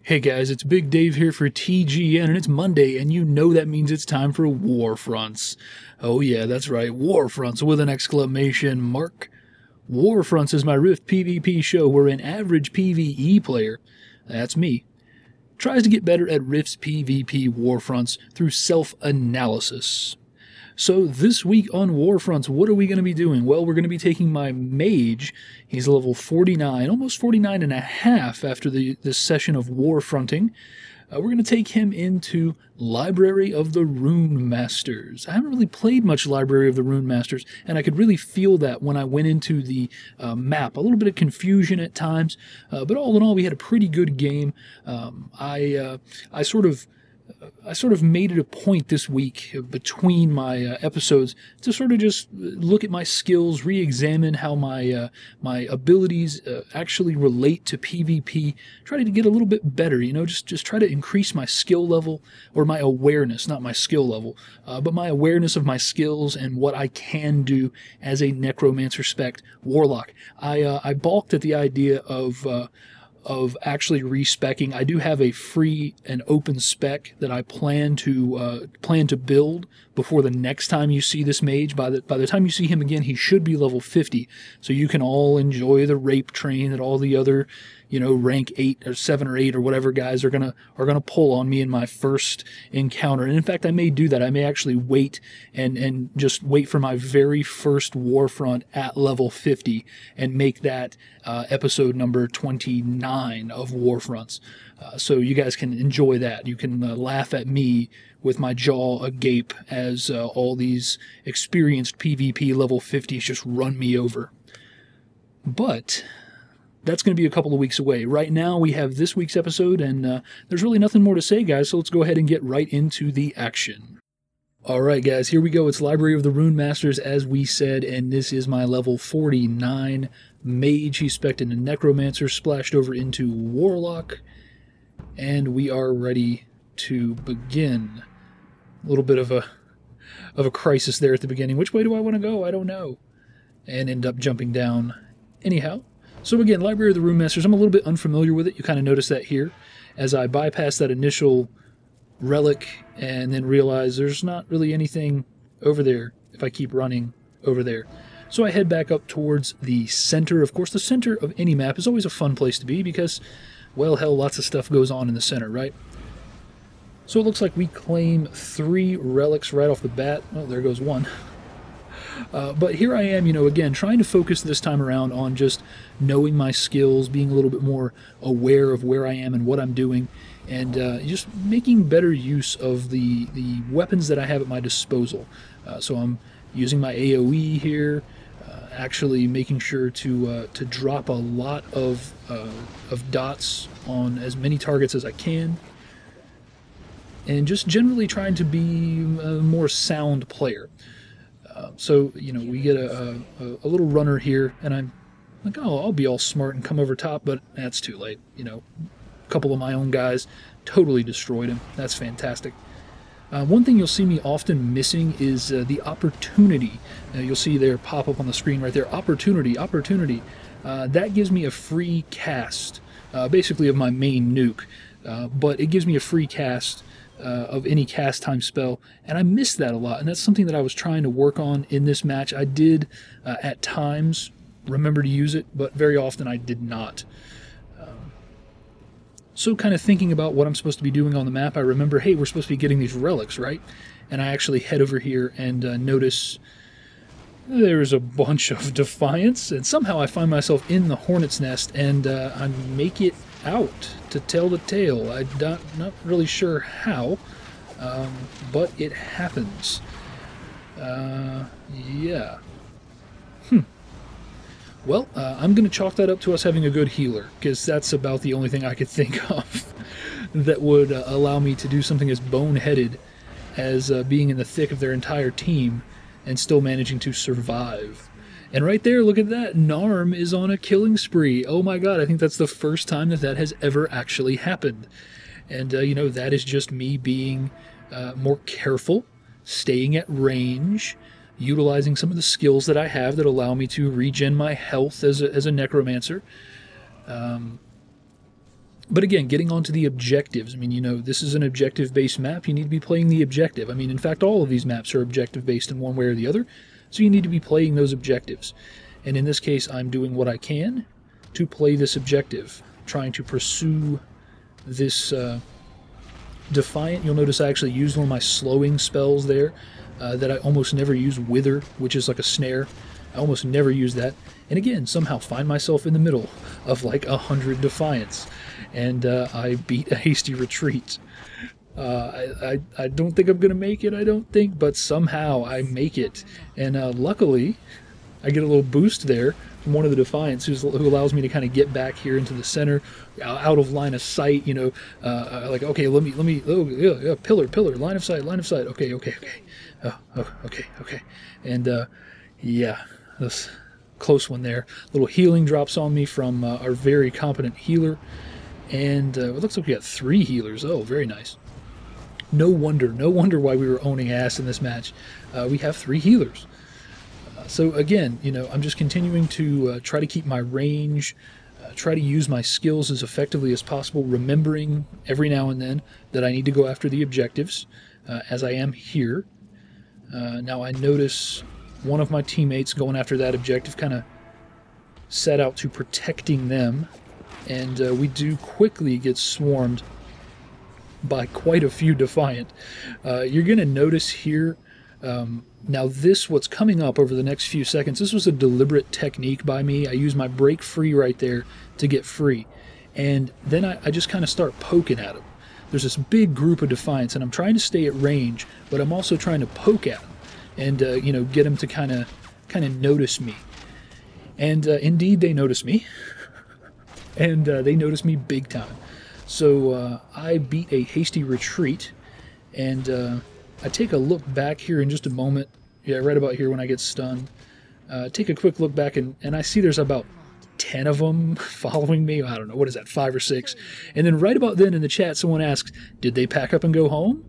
Hey guys, it's Big Dave here for TGN, and it's Monday, and you know that means it's time for Warfronts. Oh yeah, that's right, Warfronts with an exclamation mark. Warfronts is my Rift PvP show where an average PvE player, that's me, tries to get better at Rift's PvP Warfronts through self-analysis. So this week on Warfronts, what are we going to be doing? Well, we're going to be taking my Mage. He's level 49, almost 49 and a half after this session of Warfronting. We're going to take him into Library of the Runemasters. I haven't really played much Library of the Runemasters, and I could really feel that when I went into the map. A little bit of confusion at times, but all in all, we had a pretty good game. I sort of made it a point this week between my episodes to sort of just look at my skills, re-examine how my abilities actually relate to PvP, try to get a little bit better, just try to increase my skill level, or my awareness, not my skill level, but my awareness of my skills and what I can do as a Necromancer spec Warlock. I balked at the idea of actually respecking. I do have a free and open spec that I plan to build before the next time you see this mage. By the time you see him again, he should be level 50, so you can all enjoy the rape train that all the other, rank 8 or 7 or 8 or whatever guys are gonna pull on me in my first encounter. And in fact, I may do that. I may actually wait and just wait for my very first Warfront at level 50 and make that episode number 29 of Warfronts. So you guys can enjoy that. You can laugh at me with my jaw agape as all these experienced PvP level 50s just run me over. But that's going to be a couple of weeks away. Right now, we have this week's episode, and there's really nothing more to say, guys, so let's go ahead and get right into the action. Alright, guys, here we go. It's Library of the Runemasters, as we said, and this is my level 49 Mage. He's spec'd into Necromancer, splashed over into Warlock, and we are ready to begin. A little bit of a crisis there at the beginning. Which way do I want to go? I don't know. And end up jumping down anyhow. So again, Library of the Runemasters, I'm a little bit unfamiliar with it. You kind of notice that here as I bypass that initial relic and then realize there's not really anything over there if I keep running over there. So I head back up towards the center. Of course, the center of any map is always a fun place to be because, well, hell, lots of stuff goes on in the center, right? So it looks like we claim 3 relics right off the bat. Oh, there goes one. But here I am, again, trying to focus this time around on just knowing my skills, being a little bit more aware of where I am and what I'm doing, and just making better use of the weapons that I have at my disposal. So I'm using my AoE here, actually making sure to drop a lot of dots on as many targets as I can, and just generally trying to be a more sound player. So, we get a little runner here, and I'm like, oh, I'll be all smart and come over top, but that's too late. A couple of my own guys totally destroyed him. That's fantastic. One thing you'll see me often missing is the opportunity. You'll see there pop up on the screen right there, opportunity. That gives me a free cast, basically of my main nuke, but it gives me a free cast of any cast time spell, and I miss that a lot, and that's something that I was trying to work on in this match. I did at times remember to use it, but very often I did not. So kind of thinking about what I'm supposed to be doing on the map, I remember, hey, we're supposed to be getting these relics, right? And I actually head over here and notice there's a bunch of Defiance, and somehow I find myself in the Hornet's Nest, and I make it out to tell the tale. I'm not really sure how, but it happens. Yeah. Well, I'm going to chalk that up to us having a good healer, because that's about the only thing I could think of that would allow me to do something as boneheaded as being in the thick of their entire team and still managing to survive. And right there, look at that, Narm is on a killing spree. Oh my god, I think that's the first time that has ever actually happened. And, that is just me being more careful, staying at range, utilizing some of the skills that I have that allow me to regen my health as a necromancer. But again, getting onto the objectives, I mean, you know, this is an objective-based map. You need to be playing the objective. I mean, in fact, all of these maps are objective-based in one way or the other, so you need to be playing those objectives. And in this case, I'm doing what I can to play this objective, trying to pursue this Defiant. You'll notice I actually used one of my slowing spells there that I almost never use, Wither, which is like a snare. I almost never use that. And again, somehow find myself in the middle of like 100 Defiants. And I beat a hasty retreat. I don't think I'm going to make it, I don't think, but somehow I make it. And luckily, I get a little boost there from one of the Defiants who allows me to kind of get back here into the center, out of line of sight, you know, like, okay, let me, oh, yeah, pillar, line of sight, okay. Okay. And, yeah, this close one there. Little healing drops on me from our very competent healer. And it looks like we got 3 healers. Oh, very nice. No wonder why we were owning ass in this match. We have 3 healers. So again, you know, I'm just continuing to try to keep my range, try to use my skills as effectively as possible, remembering every now and then that I need to go after the objectives, as I am here. Now I notice one of my teammates going after that objective, kind of set out to protecting them. And we do quickly get swarmed by quite a few Defiant. You're going to notice here, now what's coming up over the next few seconds, this was a deliberate technique by me. I use my break free right there to get free. And then I just kind of start poking at them. There's this big group of Defiants, and I'm trying to stay at range, but I'm also trying to poke at them and, you know, get them to kind of notice me. And indeed, they notice me. And they noticed me big time. So I beat a hasty retreat, and I take a look back here in just a moment. Yeah, right about here when I get stunned. Take a quick look back, and I see there's about 10 of them following me. I don't know, what is that, 5 or 6? And then right about then in the chat, someone asks, did they pack up and go home?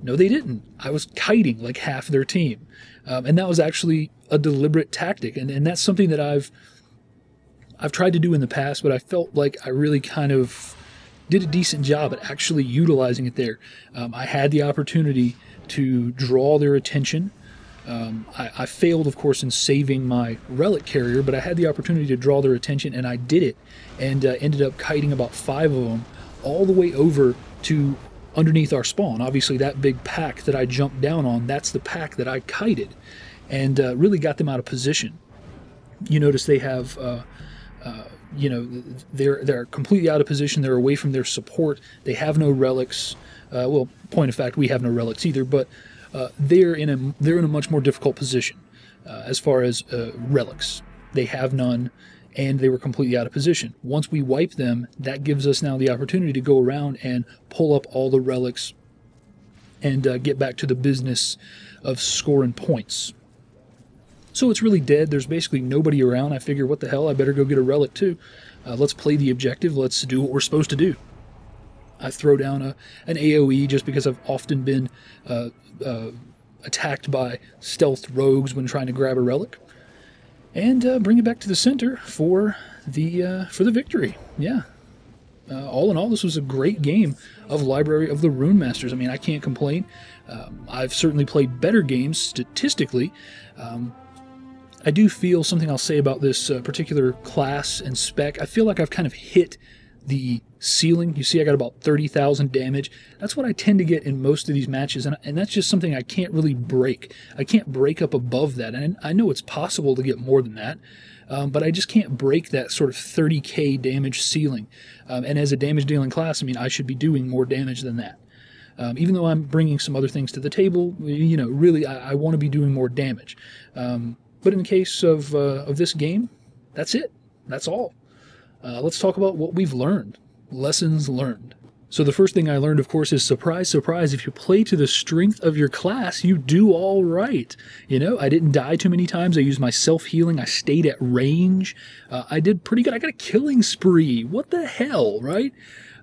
No, they didn't. I was kiting like half their team. And that was actually a deliberate tactic, and that's something that I've tried to do in the past, but I felt like I really kind of did a decent job at actually utilizing it there. I had the opportunity to draw their attention. I failed, of course, in saving my relic carrier, but I had the opportunity to draw their attention, and I did it, and ended up kiting about 5 of them all the way over to underneath our spawn. Obviously, that big pack that I jumped down on, that's the pack that I kited, and really got them out of position. You notice they have... you know, they're completely out of position. They're away from their support. They have no relics. Well, point of fact, we have no relics either. But they're in a much more difficult position as far as relics. They have none, and they were completely out of position. Once we wipe them, that gives us now the opportunity to go around and pull up all the relics and get back to the business of scoring points. So it's really dead. There's basically nobody around. I figure, what the hell, I better go get a relic too. Let's play the objective. Let's do what we're supposed to do. I throw down an AoE just because I've often been attacked by stealth rogues when trying to grab a relic. And bring it back to the center for the victory. Yeah. All in all, this was a great game of Library of the Runemasters. I mean, I can't complain. I've certainly played better games statistically. I do feel something I'll say about this particular class and spec. I feel like I've kind of hit the ceiling. You see I got about 30,000 damage. That's what I tend to get in most of these matches, and that's just something I can't really break. I can't break up above that, and I know it's possible to get more than that, but I just can't break that sort of 30k damage ceiling. And as a damage dealing class, I mean, I should be doing more damage than that. Even though I'm bringing some other things to the table, you know, really I want to be doing more damage. But in the case of this game, that's it. That's all. Let's talk about what we've learned. Lessons learned. So the first thing I learned, of course, is surprise, surprise. If you play to the strength of your class, you do all right. You know, I didn't die too many times. I used my self-healing. I stayed at range. I did pretty good. I got a killing spree. What the hell, right?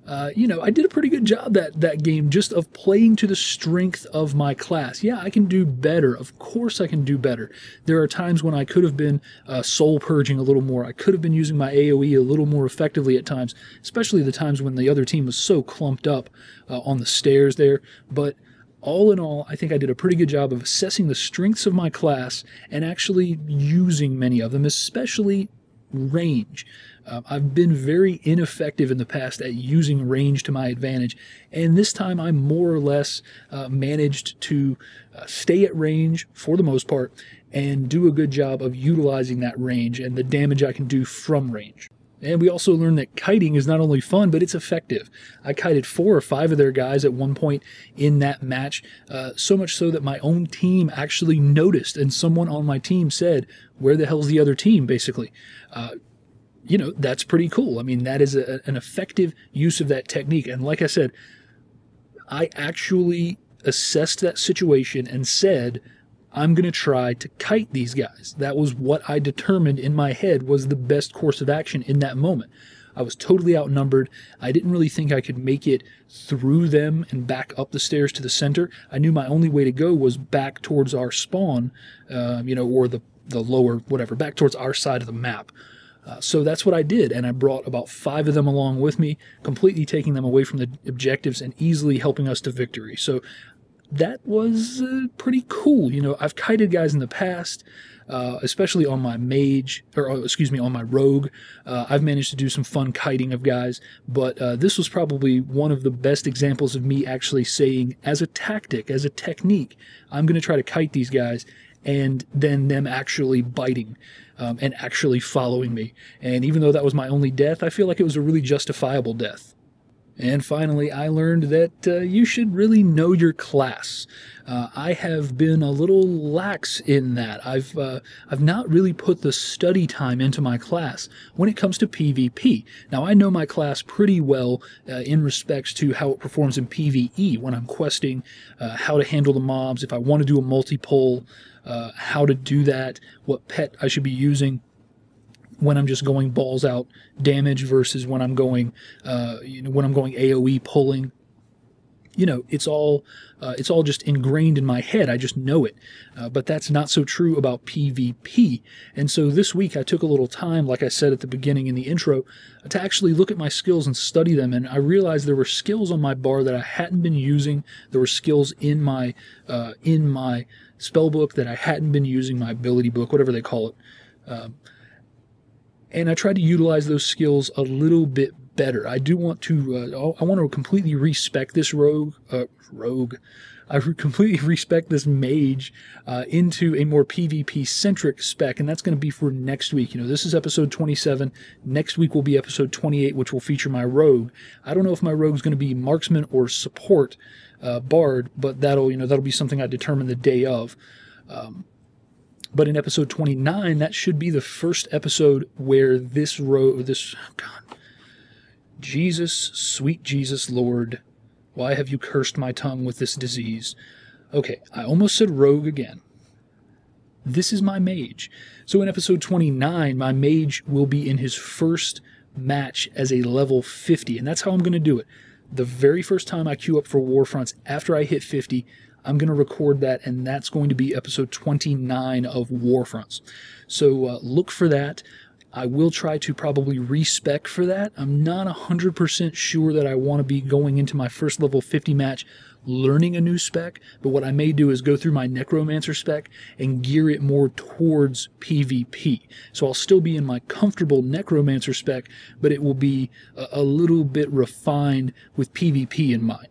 I did a pretty good job that game, just of playing to the strength of my class. Yeah, I can do better. Of course I can do better. There are times when I could have been soul purging a little more. I could have been using my AoE a little more effectively at times, especially the times when the other team was so clumped up on the stairs there. But all in all, I think I did a pretty good job of assessing the strengths of my class and actually using many of them, especially range. I've been very ineffective in the past at using range to my advantage, and this time I more or less managed to stay at range for the most part and do a good job of utilizing that range and the damage I can do from range. And we also learned that kiting is not only fun, but it's effective. I kited 4 or 5 of their guys at one point in that match, so much so that my own team actually noticed, and someone on my team said, "Where the hell's the other team?" basically. That's pretty cool. I mean, that is an effective use of that technique. And like I said, I actually assessed that situation and said, I'm going to try to kite these guys. That was what I determined in my head was the best course of action in that moment. I was totally outnumbered. I didn't really think I could make it through them and back up the stairs to the center. I knew my only way to go was back towards our spawn, or the lower, whatever, back towards our side of the map. So that's what I did, and I brought about 5 of them along with me, completely taking them away from the objectives and easily helping us to victory. So that was pretty cool. I've kited guys in the past, especially on my Mage, on my Rogue. I've managed to do some fun kiting of guys, but this was probably one of the best examples of me actually saying, as a tactic, as a technique, I'm going to try to kite these guys, and then them actually biting and actually following me. And even though that was my only death, I feel like it was a really justifiable death. And finally, I learned that you should really know your class. I have been a little lax in that. I've not really put the study time into my class when it comes to PvP. Now, I know my class pretty well in respects to how it performs in PvE when I'm questing, how to handle the mobs, if I want to do a multi-pull, how to do that, what pet I should be using when I'm just going balls out damage versus when I'm going, AoE pulling. It's all just ingrained in my head. I just know it. But that's not so true about PvP. And so this week I took a little time, like I said at the beginning in the intro, to actually look at my skills and study them. And I realized there were skills on my bar that I hadn't been using. There were skills in my spell book that I hadn't been using, my ability book, whatever they call it. And I tried to utilize those skills a little bit better. I do want to, I want to completely respec this rogue. I completely respec this mage into a more PvP-centric spec, and that's going to be for next week. This is episode 27. Next week will be episode 28, which will feature my rogue. I don't know if my rogue is going to be marksman or support bard, but that'll be something I determine the day of. But in episode 29, that should be the first episode where Jesus, sweet Jesus, Lord, why have you cursed my tongue with this disease? Okay, I almost said rogue again. This is my mage. So in episode 29, my mage will be in his first match as a level 50, and that's how I'm going to do it. The very first time I queue up for Warfronts after I hit 50, I'm going to record that, and that's going to be episode 29 of Warfronts. So look for that. I will try to probably respec for that. I'm not 100% sure that I want to be going into my first level 50 match learning a new spec, but what I may do is go through my Necromancer spec and gear it more towards PvP. So I'll still be in my comfortable Necromancer spec, but it will be a little bit refined with PvP in mind.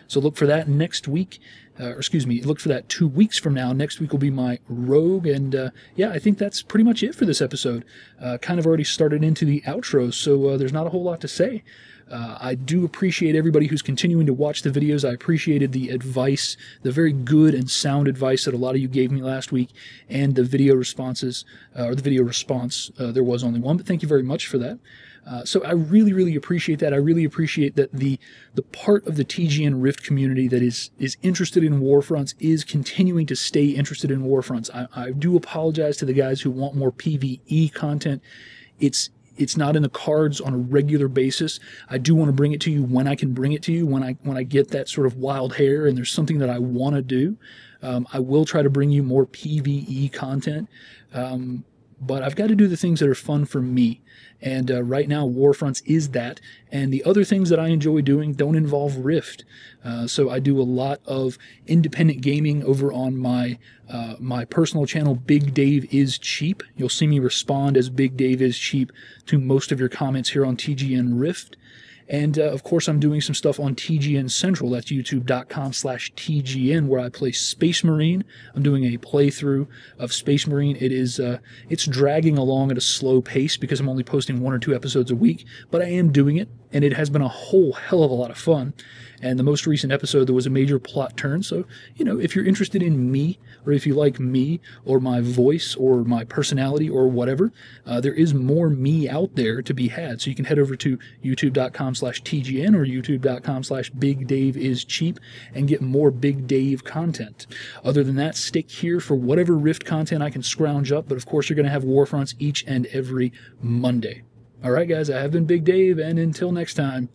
So look for that next week. Look for that 2 weeks from now. Next week will be my rogue, and yeah, I think that's pretty much it for this episode. Kind of already started into the outro, so there's not a whole lot to say. I do appreciate everybody who's continuing to watch the videos. I appreciated the advice, the very good and sound advice that a lot of you gave me last week, and the video responses, or the video response. There was only one, but thank you very much for that. So I really, really appreciate that. I really appreciate that the part of the TGN Rift community that is interested in Warfronts is continuing to stay interested in Warfronts. I do apologize to the guys who want more PvE content. It's it's not in the cards on a regular basis. I do want to bring it to you when I can bring it to you, when I get that sort of wild hair and there's something that I want to do. I will try to bring you more PvE content, but I've got to do the things that are fun for me. And right now, Warfronts is that. And the other things that I enjoy doing don't involve Rift. So I do a lot of independent gaming over on my my personal channel, Big Dave is Cheap. You'll see me respond as Big Dave is Cheap to most of your comments here on TGN Rift. And, of course, I'm doing some stuff on TGN Social. That's youtube.com/TGN, where I play Space Marine. I'm doing a playthrough of Space Marine. It's dragging along at a slow pace because I'm only posting 1 or 2 episodes a week, but I am doing it, and it has been a whole hell of a lot of fun. And the most recent episode, there was a major plot turn. So, if you're interested in me, or if you like me, or my voice, or my personality, or whatever, there is more me out there to be had. So you can head over to youtube.com/TGN or youtube.com/Big Dave is Cheap and get more Big Dave content. Other than that, stick here for whatever Rift content I can scrounge up. But of course, you're going to have Warfronts each and every Monday. All right, guys, I have been Big Dave, and until next time,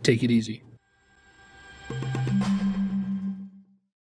take it easy.